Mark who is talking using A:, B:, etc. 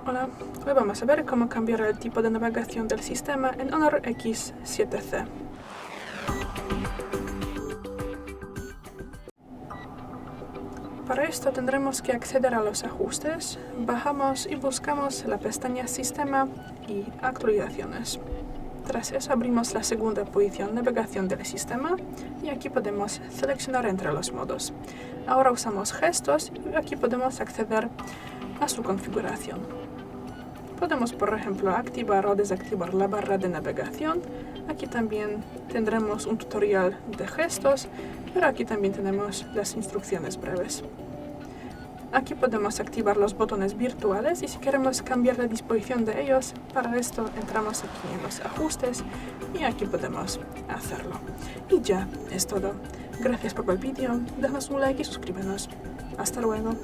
A: Hola, hoy vamos a ver cómo cambiar el tipo de navegación del sistema en HONOR X7C. Para esto tendremos que acceder a los ajustes, bajamos y buscamos la pestaña Sistema y Actualizaciones. Tras eso abrimos la segunda posición Navegación del sistema y aquí podemos seleccionar entre los modos. Ahora usamos Gestos y aquí podemos acceder a su configuración. Podemos, por ejemplo, activar o desactivar la barra de navegación. Aquí también tendremos un tutorial de gestos, pero aquí también tenemos las instrucciones breves. Aquí podemos activar los botones virtuales y si queremos cambiar la disposición de ellos, para esto entramos aquí en los ajustes y aquí podemos hacerlo. Y ya es todo. Gracias por ver el vídeo, danos un like y suscríbenos. Hasta luego.